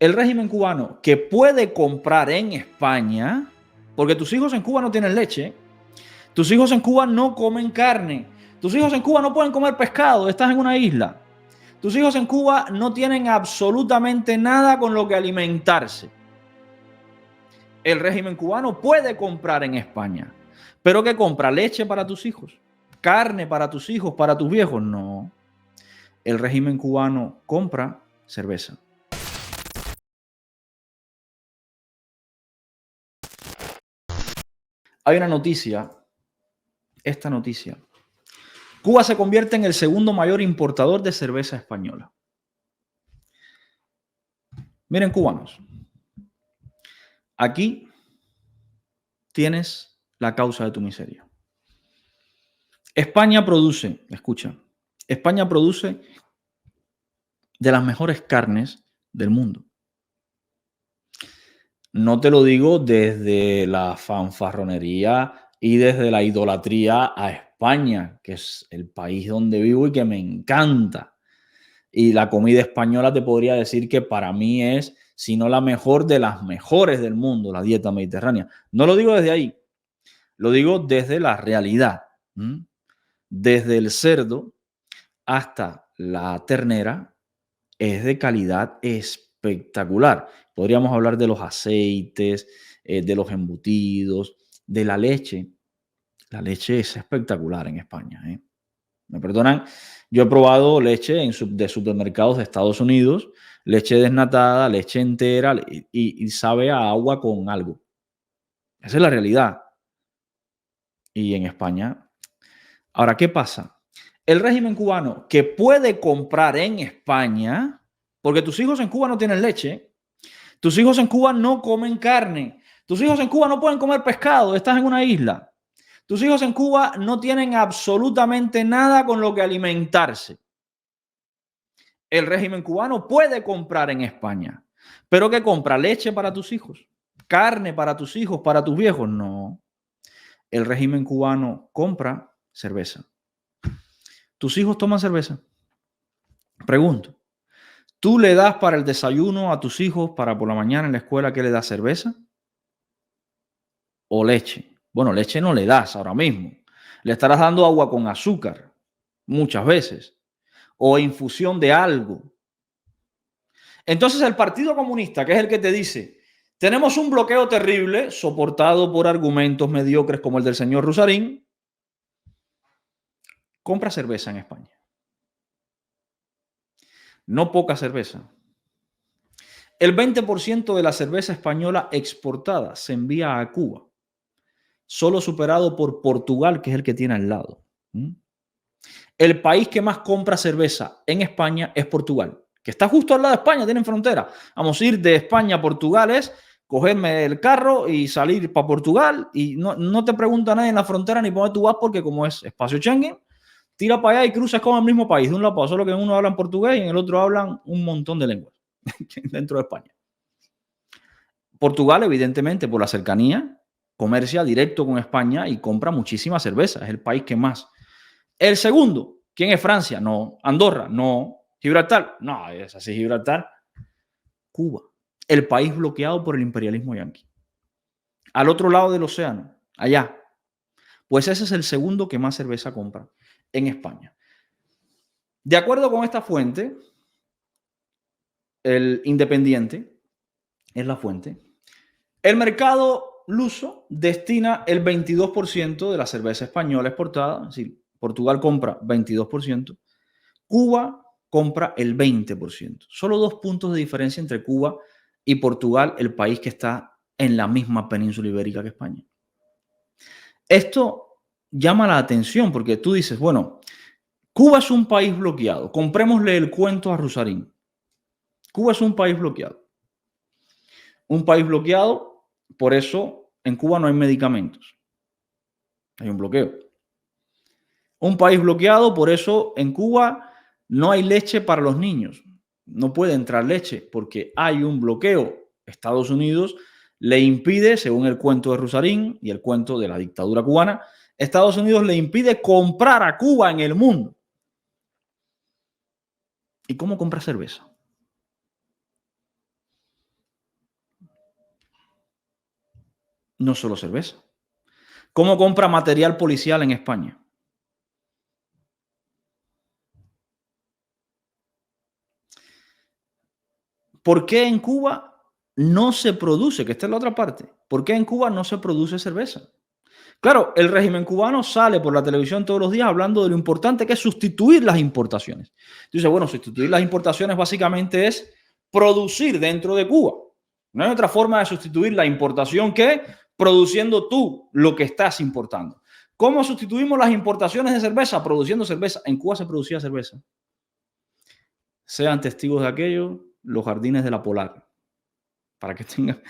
El régimen cubano que puede comprar en España, porque tus hijos en Cuba no tienen leche, tus hijos en Cuba no comen carne, tus hijos en Cuba no pueden comer pescado, estás en una isla. Tus hijos en Cuba no tienen absolutamente nada con lo que alimentarse. El régimen cubano puede comprar en España, pero ¿qué compra? ¿Leche para tus hijos? ¿Carne para tus hijos, para tus viejos? No. El régimen cubano compra cerveza. Hay una noticia, esta noticia. Cuba se convierte en el segundo mayor importador de cerveza española. Miren, cubanos, aquí tienes la causa de tu miseria. España produce, escucha, España produce de las mejores carnes del mundo. No te lo digo desde la fanfarronería y desde la idolatría a España, que es el país donde vivo y que me encanta. Y la comida española te podría decir que para mí es, si no la mejor, de las mejores del mundo, la dieta mediterránea. No lo digo desde ahí, lo digo desde la realidad. Desde el cerdo hasta la ternera es de calidad espectacular. Podríamos hablar de los aceites, de los embutidos, de la leche. La leche es espectacular en España. Me perdonan, yo he probado leche de supermercados de Estados Unidos, leche desnatada, leche entera y sabe a agua con algo. Esa es la realidad. Y en España. Ahora, ¿qué pasa? El régimen cubano que puede comprar en España, porque tus hijos en Cuba no tienen leche, tus hijos en Cuba no comen carne, tus hijos en Cuba no pueden comer pescado, estás en una isla. Tus hijos en Cuba no tienen absolutamente nada con lo que alimentarse. El régimen cubano puede comprar en España, pero ¿qué compra? ¿Leche para tus hijos? ¿Carne para tus hijos, para tus viejos? No. El régimen cubano compra cerveza. ¿Tus hijos toman cerveza? Pregunto. ¿Tú le das para el desayuno a tus hijos para por la mañana en la escuela que le das cerveza? ¿O leche? Bueno, leche no le das ahora mismo. Le estarás dando agua con azúcar muchas veces. O infusión de algo. Entonces el Partido Comunista, que es el que te dice, tenemos un bloqueo terrible soportado por argumentos mediocres como el del señor Rusarín, compra cerveza en España. No poca cerveza. El 20% de la cerveza española exportada se envía a Cuba, solo superado por Portugal, que es el que tiene al lado. El país que más compra cerveza en España es Portugal, que está justo al lado de España, tienen frontera. Vamos a ir de España a Portugal, es cogerme el carro y salir para Portugal y no te pregunta nadie en la frontera ni por dónde tú vas porque como es espacio Schengen, tira para allá y cruzas con el mismo país, de un lado para otro, solo que en uno hablan portugués y en el otro hablan un montón de lenguas dentro de España. Portugal, evidentemente, por la cercanía, comercia directo con España y compra muchísima cerveza. Es el país que más. El segundo, ¿quién es Francia? No. Andorra, no. Gibraltar, no, es así Gibraltar. Cuba, el país bloqueado por el imperialismo yanqui. Al otro lado del océano, allá. Pues ese es el segundo que más cerveza compra en España. De acuerdo con esta fuente, el Independiente es la fuente. El mercado luso destina el 22% de la cerveza española exportada, es decir, Portugal compra 22%, Cuba compra el 20%. Solo 2 puntos de diferencia entre Cuba y Portugal, el país que está en la misma península ibérica que España. Esto llama la atención porque tú dices, bueno, Cuba es un país bloqueado, comprémosle el cuento a Rusarín. Cuba es un país bloqueado. Un país bloqueado, por eso en Cuba no hay medicamentos. Hay un bloqueo. Un país bloqueado, por eso en Cuba no hay leche para los niños. No puede entrar leche porque hay un bloqueo. Estados Unidos le impide, según el cuento de Rusarín y el cuento de la dictadura cubana, Estados Unidos le impide comprar a Cuba en el mundo. ¿Y cómo compra cerveza? No solo cerveza. ¿Cómo compra material policial en España? ¿Por qué en Cuba no se produce? Que esta es la otra parte. ¿Por qué en Cuba no se produce cerveza? Claro, el régimen cubano sale por la televisión todos los días hablando de lo importante que es sustituir las importaciones. Dice, bueno, sustituir las importaciones básicamente es producir dentro de Cuba. No hay otra forma de sustituir la importación que produciendo tú lo que estás importando. ¿Cómo sustituimos las importaciones de cerveza? Produciendo cerveza. En Cuba se producía cerveza. Sean testigos de aquello los jardines de la Polar, para que tengan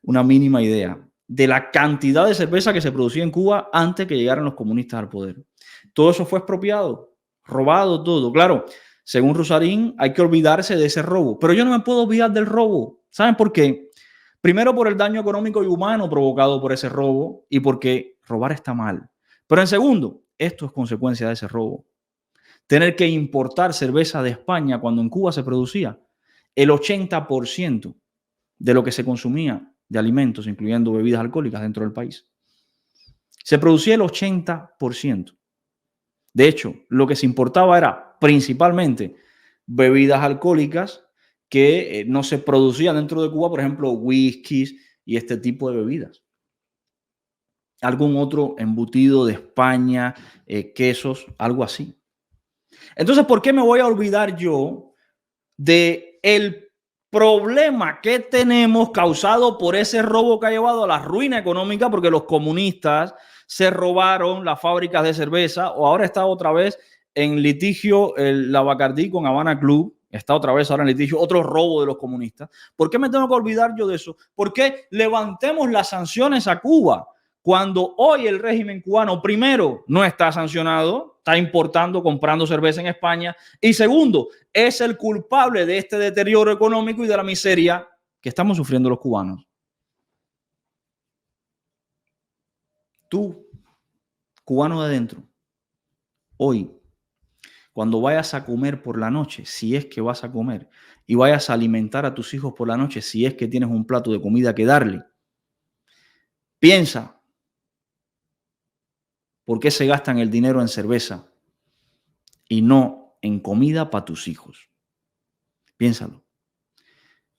una mínima idea de la cantidad de cerveza que se producía en Cuba antes que llegaran los comunistas al poder. Todo eso fue expropiado, robado todo. Claro, según Rosarín, hay que olvidarse de ese robo. Pero yo no me puedo olvidar del robo. ¿Saben por qué? Primero, por el daño económico y humano provocado por ese robo y porque robar está mal. Pero en segundo, esto es consecuencia de ese robo. Tener que importar cerveza de España cuando en Cuba se producía el 80% de lo que se consumía de alimentos, incluyendo bebidas alcohólicas dentro del país. Se producía el 80%. De hecho, lo que se importaba era principalmente bebidas alcohólicas que no se producían dentro de Cuba, por ejemplo, whiskies y este tipo de bebidas. Algún otro embutido de España, quesos, algo así. Entonces, ¿por qué me voy a olvidar yo de el problema que tenemos causado por ese robo que ha llevado a la ruina económica? Porque los comunistas se robaron las fábricas de cerveza, o ahora está otra vez en litigio la Bacardí con Habana Club. Está otra vez ahora en litigio, otro robo de los comunistas. ¿Por qué me tengo que olvidar yo de eso? ¿Por qué levantemos las sanciones a Cuba cuando hoy el régimen cubano, primero, no está sancionado, está importando, comprando cerveza en España, y segundo, es el culpable de este deterioro económico y de la miseria que estamos sufriendo los cubanos? Tú, cubano de dentro, hoy, cuando vayas a comer por la noche, si es que vas a comer, y vayas a alimentar a tus hijos por la noche, si es que tienes un plato de comida que darle, piensa, ¿por qué se gastan el dinero en cerveza y no en comida para tus hijos? Piénsalo.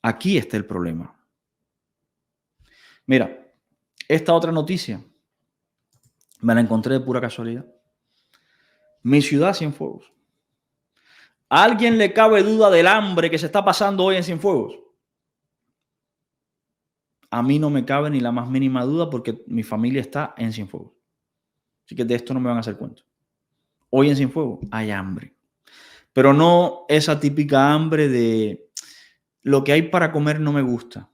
Aquí está el problema. Mira, esta otra noticia me la encontré de pura casualidad. Mi ciudad, Cienfuegos. ¿A alguien le cabe duda del hambre que se está pasando hoy en Cienfuegos? A mí no me cabe ni la más mínima duda porque mi familia está en Cienfuegos. Así que de esto no me van a hacer cuento. Hoy en Cienfuegos hay hambre. Pero no esa típica hambre de lo que hay para comer no me gusta.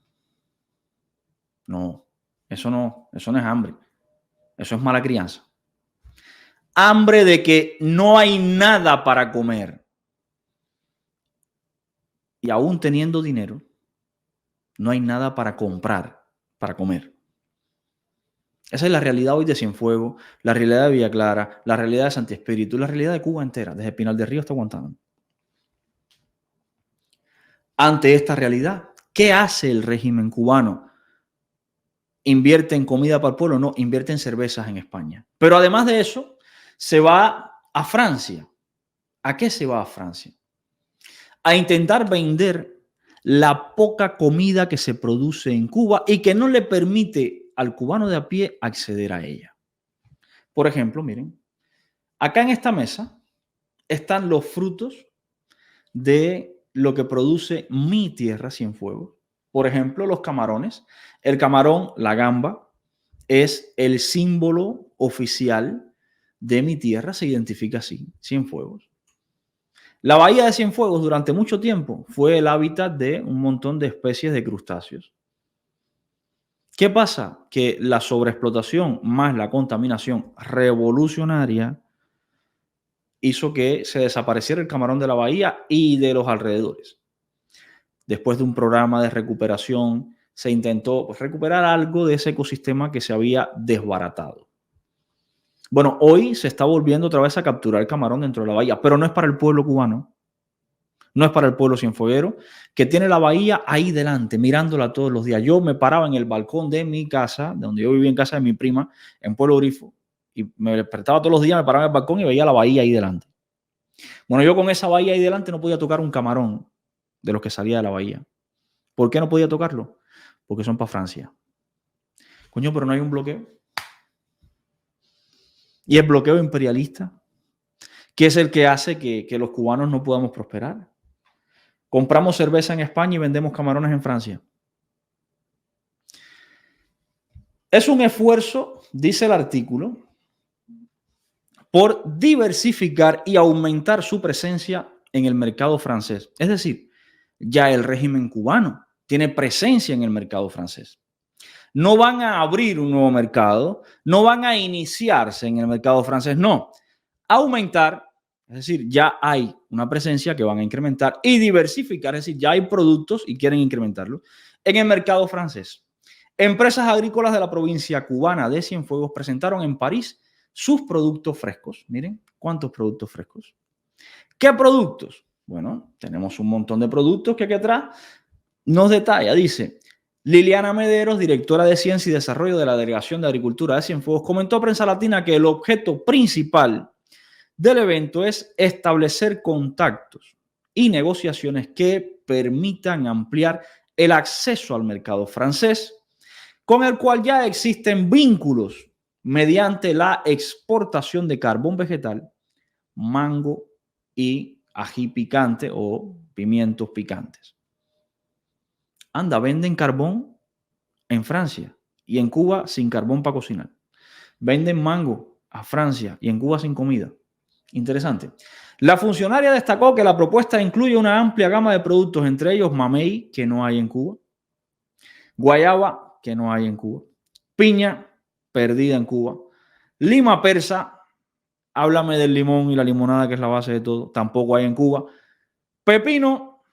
No, eso no es hambre. Eso es mala crianza. Hambre de que no hay nada para comer. Y aún teniendo dinero, no hay nada para comprar, para comer. Esa es la realidad hoy de Cienfuegos, la realidad de Villa Clara, la realidad de Santi Espíritu, la realidad de Cuba entera, desde Pinal del Río hasta Guantánamo. Ante esta realidad, ¿qué hace el régimen cubano? ¿Invierte en comida para el pueblo? No, invierte en cervezas en España. Pero además de eso, se va a Francia. ¿A qué se va a Francia? A intentar vender la poca comida que se produce en Cuba y que no le permite al cubano de a pie acceder a ella. Por ejemplo, miren, acá en esta mesa están los frutos de lo que produce mi tierra, Cienfuegos. Por ejemplo, los camarones. El camarón, la gamba, es el símbolo oficial de mi tierra, se identifica así, Cienfuegos. La bahía de Cienfuegos durante mucho tiempo fue el hábitat de un montón de especies de crustáceos. ¿Qué pasa? Que la sobreexplotación más la contaminación revolucionaria hizo que se desapareciera el camarón de la bahía y de los alrededores. Después de un programa de recuperación, se intentó recuperar algo de ese ecosistema que se había desbaratado. Bueno, hoy se está volviendo otra vez a capturar el camarón dentro de la bahía, pero no es para el pueblo cubano, no es para el pueblo cienfueguero, que tiene la bahía ahí delante, mirándola todos los días. Yo me paraba en el balcón de mi casa, de donde yo vivía en casa de mi prima, en Pueblo Grifo, y me despertaba todos los días, me paraba en el balcón y veía la bahía ahí delante. Bueno, yo con esa bahía ahí delante no podía tocar un camarón de los que salía de la bahía. ¿Por qué no podía tocarlo? Porque son para Francia. Coño, pero no hay un bloqueo. Y el bloqueo imperialista, que es el que hace que los cubanos no podamos prosperar. Compramos cerveza en España y vendemos camarones en Francia. Es un esfuerzo, dice el artículo, por diversificar y aumentar su presencia en el mercado francés. Es decir, ya el régimen cubano tiene presencia en el mercado francés. No van a abrir un nuevo mercado, no van a iniciarse en el mercado francés, no. Aumentar, es decir, ya hay una presencia que van a incrementar y diversificar, es decir, ya hay productos y quieren incrementarlo en el mercado francés. Empresas agrícolas de la provincia cubana de Cienfuegos presentaron en París sus productos frescos. Miren, ¿cuántos productos frescos? ¿Qué productos? Bueno, tenemos un montón de productos que aquí atrás nos detalla. Dice, Liliana Mederos, directora de Ciencia y Desarrollo de la Delegación de Agricultura de Cienfuegos, comentó a Prensa Latina que el objeto principal del evento es establecer contactos y negociaciones que permitan ampliar el acceso al mercado francés, con el cual ya existen vínculos mediante la exportación de carbón vegetal, mango y ají picante o pimientos picantes. Anda, venden carbón en Francia y en Cuba sin carbón para cocinar. Venden mango a Francia y en Cuba sin comida. Interesante. La funcionaria destacó que la propuesta incluye una amplia gama de productos, entre ellos mamey, que no hay en Cuba, guayaba, que no hay en Cuba, piña, perdida en Cuba, lima persa, háblame del limón y la limonada, que es la base de todo, tampoco hay en Cuba, pepino,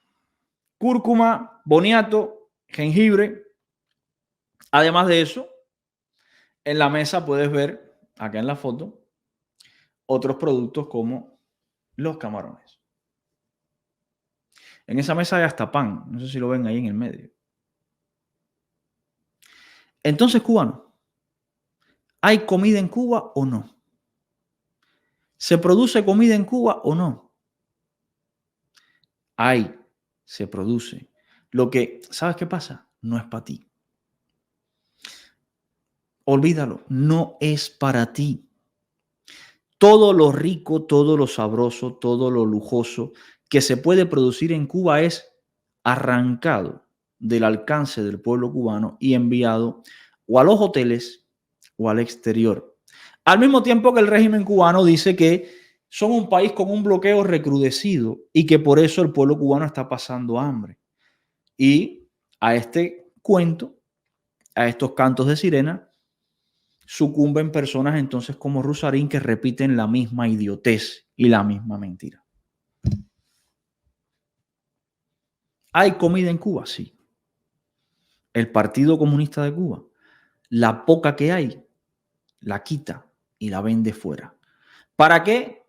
cúrcuma, boniato, jengibre. Además de eso, en la mesa puedes ver, acá en la foto, otros productos como los camarones. En esa mesa hay hasta pan, no sé si lo ven ahí en el medio. Entonces, cubano, ¿hay comida en Cuba o no? ¿Se produce comida en Cuba o no? Hay, se produce. Lo que, ¿sabes qué pasa? No es para ti. Olvídalo, no es para ti. Todo lo rico, todo lo sabroso, todo lo lujoso que se puede producir en Cuba es arrancado del alcance del pueblo cubano y enviado o a los hoteles o al exterior. Al mismo tiempo que el régimen cubano dice que son un país con un bloqueo recrudecido y que por eso el pueblo cubano está pasando hambre. Y a este cuento, a estos cantos de sirena, sucumben personas entonces como Rusarín, que repiten la misma idiotez y la misma mentira. ¿Hay comida en Cuba? Sí. El Partido Comunista de Cuba, la poca que hay, la quita y la vende fuera. ¿Para qué?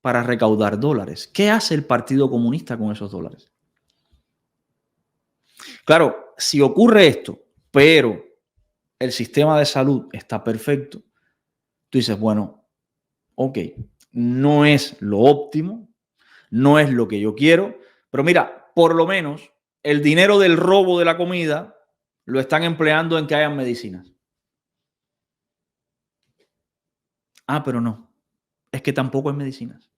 Para recaudar dólares. ¿Qué hace el Partido Comunista con esos dólares? Claro, si ocurre esto, pero el sistema de salud está perfecto, tú dices, bueno, ok, no es lo óptimo, no es lo que yo quiero, pero mira, por lo menos el dinero del robo de la comida lo están empleando en que hayan medicinas. Ah, pero no, es que tampoco hay medicinas.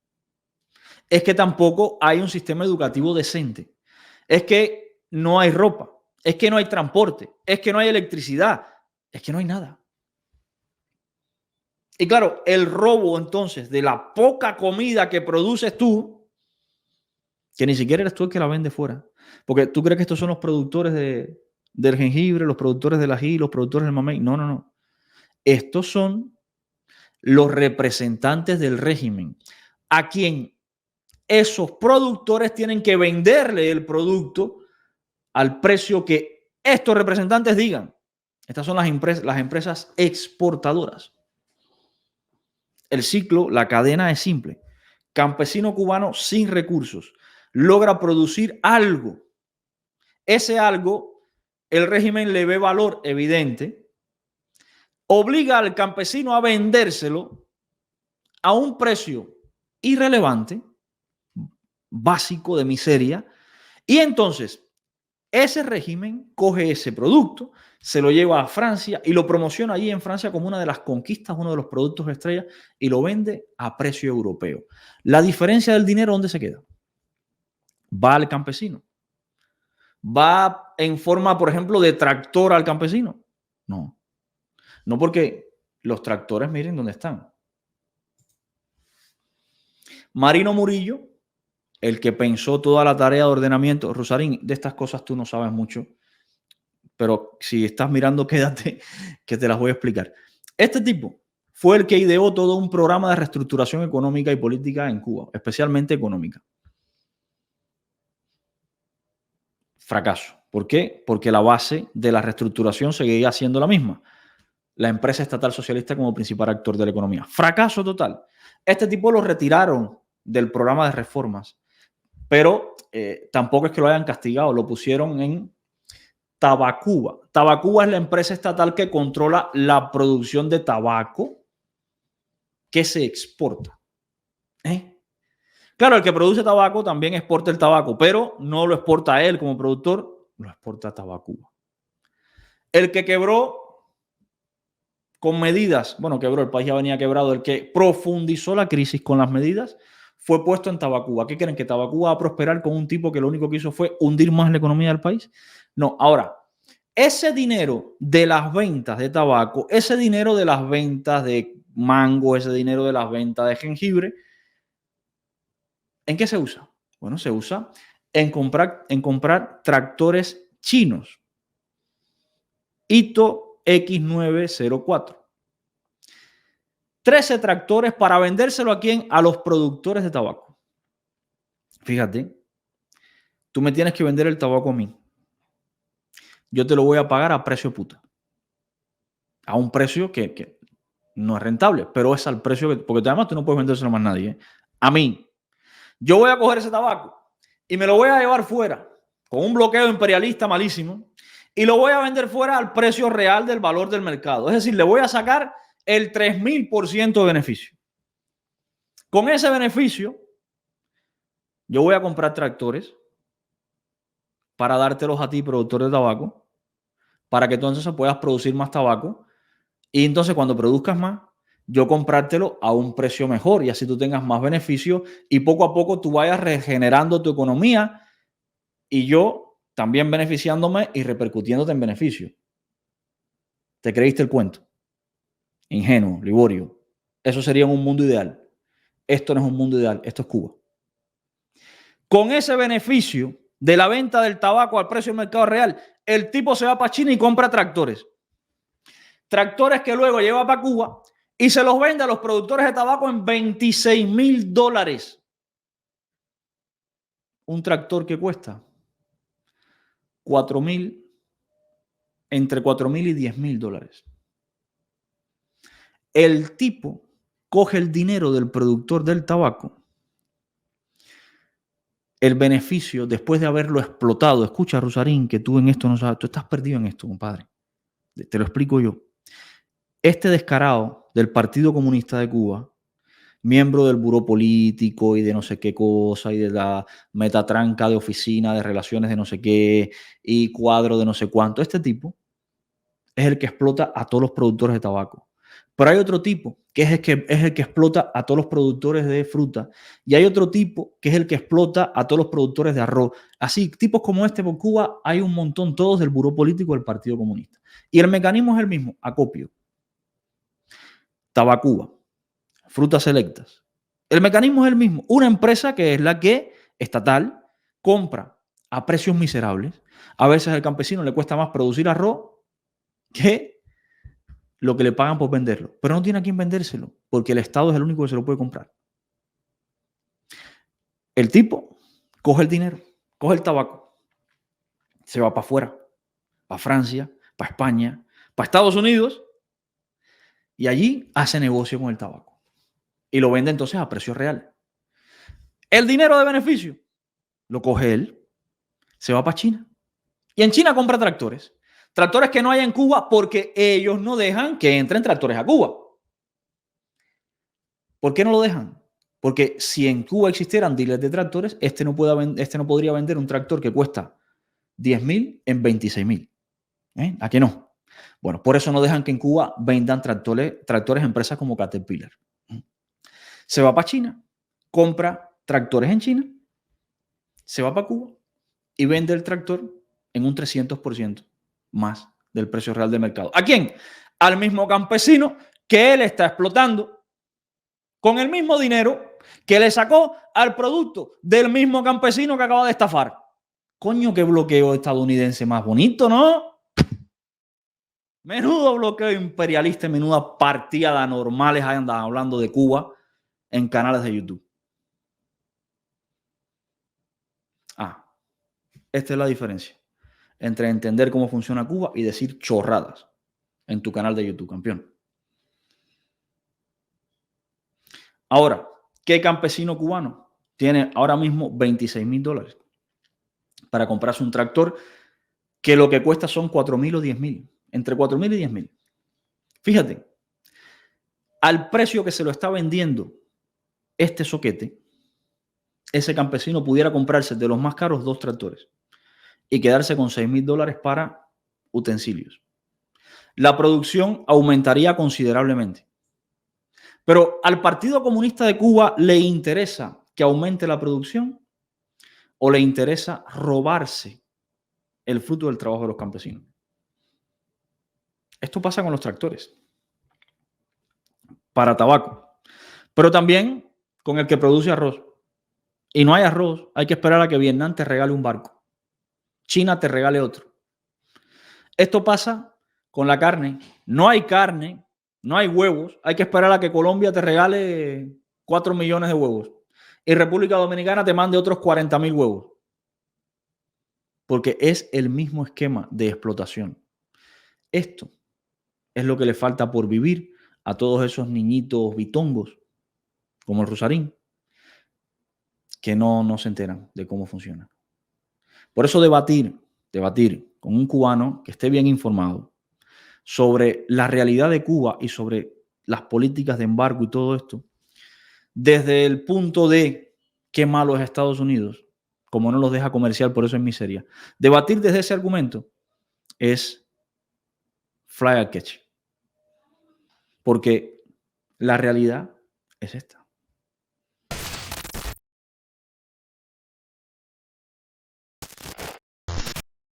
Es que tampoco hay un sistema educativo decente. Es que no hay ropa. Es que no hay transporte. Es que no hay electricidad. Es que no hay nada. Y claro, el robo entonces de la poca comida que produces tú, que ni siquiera eres tú el que la vende fuera. Porque tú crees que estos son los productores del jengibre, los productores del ají, los productores del mamey. No, no, no. Estos son los representantes del régimen, a quien esos productores tienen que venderle el producto al precio que estos representantes digan. Estas son las empresas exportadoras. El ciclo, la cadena es simple. Campesino cubano sin recursos logra producir algo. Ese algo, el régimen le ve valor evidente, obliga al campesino a vendérselo a un precio irrelevante, básico, de miseria, y entonces ese régimen coge ese producto, se lo lleva a Francia y lo promociona allí en Francia como una de las conquistas, uno de los productos estrella, y lo vende a precio europeo. La diferencia del dinero, ¿dónde se queda? Va al campesino. ¿Va en forma, por ejemplo, de tractor al campesino? No. No, porque los tractores, miren dónde están. Marino Murillo, el que pensó toda la tarea de ordenamiento. Rosarín, de estas cosas tú no sabes mucho, pero si estás mirando, quédate, que te las voy a explicar. Este tipo fue el que ideó todo un programa de reestructuración económica y política en Cuba, especialmente económica. Fracaso. ¿Por qué? Porque la base de la reestructuración seguía siendo la misma. La empresa estatal socialista como principal actor de la economía. Fracaso total. Este tipo lo retiraron del programa de reformas, pero tampoco es que lo hayan castigado, lo pusieron en Tabacuba. Tabacuba es la empresa estatal que controla la producción de tabaco que se exporta. Claro, el que produce tabaco también exporta el tabaco, pero no lo exporta él como productor, lo exporta Tabacuba. El que quebró con medidas, bueno, quebró, el país ya venía quebrado, el que profundizó la crisis con las medidas fue puesto en Tabacuba. ¿Qué creen? ¿Que Tabacuba va a prosperar con un tipo que lo único que hizo fue hundir más la economía del país? No, ahora, ese dinero de las ventas de tabaco, ese dinero de las ventas de mango, ese dinero de las ventas de jengibre, ¿en qué se usa? Bueno, se usa en comprar tractores chinos. Ito X904. 13 tractores para vendérselo a quién? A los productores de tabaco. Fíjate, tú me tienes que vender el tabaco a mí. Yo te lo voy a pagar a precio puta. A un precio que no es rentable, pero es al precio que, porque además tú no puedes vendérselo a más nadie. A mí. Yo voy a coger ese tabaco y me lo voy a llevar fuera con un bloqueo imperialista malísimo y lo voy a vender fuera al precio real del valor del mercado. Es decir, le voy a sacar el 3000% de beneficio. Con ese beneficio, yo voy a comprar tractores para dártelos a ti, productor de tabaco, para que entonces puedas producir más tabaco y entonces cuando produzcas más, yo comprártelo a un precio mejor y así tú tengas más beneficio y poco a poco tú vayas regenerando tu economía y yo también beneficiándome y repercutiéndote en beneficio. ¿Te creíste el cuento? Ingenuo, Liborio. Eso sería un mundo ideal. Esto no es un mundo ideal, esto es Cuba. Con ese beneficio de la venta del tabaco al precio del mercado real, el tipo se va para China y compra tractores. Tractores que luego lleva para Cuba y se los vende a los productores de tabaco en $26,000. Un tractor que cuesta entre $4,000 y $10,000. El tipo coge el dinero del productor del tabaco, el beneficio después de haberlo explotado. Escucha, Rosarín, que tú en esto no sabes, tú estás perdido en esto, compadre. Te lo explico yo. Este descarado del Partido Comunista de Cuba, miembro del buró político y de no sé qué cosa y de la metatranca de oficina de relaciones de no sé qué y cuadro de no sé cuánto, este tipo es el que explota a todos los productores de tabaco. Pero hay otro tipo que es el que explota a todos los productores de fruta. Y hay otro tipo que es el que explota a todos los productores de arroz. Así, tipos como este por Cuba hay un montón, todos del buró político del Partido Comunista. Y el mecanismo es el mismo, acopio. Tabacuba, frutas selectas. El mecanismo es el mismo. Una empresa que es la que, estatal, compra a precios miserables. A veces al campesino le cuesta más producir arroz que lo que le pagan por venderlo, pero no tiene a quién vendérselo, porque el Estado es el único que se lo puede comprar. El tipo coge el dinero, coge el tabaco, se va para afuera, para Francia, para España, para Estados Unidos, y allí hace negocio con el tabaco. Y lo vende entonces a precio real. El dinero de beneficio lo coge él, se va para China. Y en China compra tractores. Tractores que no hay en Cuba porque ellos no dejan que entren tractores a Cuba. ¿Por qué no lo dejan? Porque si en Cuba existieran dealers de tractores, este no podría vender un tractor que cuesta 10.000 en 26.000. ¿A qué no? Bueno, por eso no dejan que en Cuba vendan tractores empresas como Caterpillar. Se va para China, compra tractores en China, se va para Cuba y vende el tractor en un 300% más del precio real del mercado. ¿A quién? Al mismo campesino que él está explotando con el mismo dinero que le sacó al producto del mismo campesino que acaba de estafar. Coño, qué bloqueo estadounidense más bonito, ¿no? Menudo bloqueo imperialista, menuda partida de anormales andan hablando de Cuba en canales de YouTube. Esta es la diferencia entre entender cómo funciona Cuba y decir chorradas en tu canal de YouTube, campeón. Ahora, ¿qué campesino cubano tiene ahora mismo $26.000 para comprarse un tractor que lo que cuesta son 4.000 o 10.000? Entre 4.000 y 10.000. Fíjate, al precio que se lo está vendiendo este soquete, ese campesino pudiera comprarse de los más caros 2 tractores y quedarse con $6.000 para utensilios. La producción aumentaría considerablemente. Pero al Partido Comunista de Cuba le interesa que aumente la producción o le interesa robarse el fruto del trabajo de los campesinos. Esto pasa con los tractores para tabaco, pero también con el que produce arroz. Y no hay arroz, hay que esperar a que Vietnam te regale un barco, China te regale otro. Esto pasa con la carne. No hay carne, no hay huevos, hay que esperar a que Colombia te regale 4 millones de huevos y República Dominicana te mande otros 40.000 huevos. Porque es el mismo esquema de explotación. Esto es lo que le falta por vivir a todos esos niñitos bitongos, como el Rosarín, que no se enteran de cómo funciona. Por eso debatir con un cubano que esté bien informado sobre la realidad de Cuba y sobre las políticas de embargo y todo esto, desde el punto de qué malo es Estados Unidos, como no los deja comerciar, por eso es miseria. Debatir desde ese argumento es fly al catch. Porque la realidad es esta.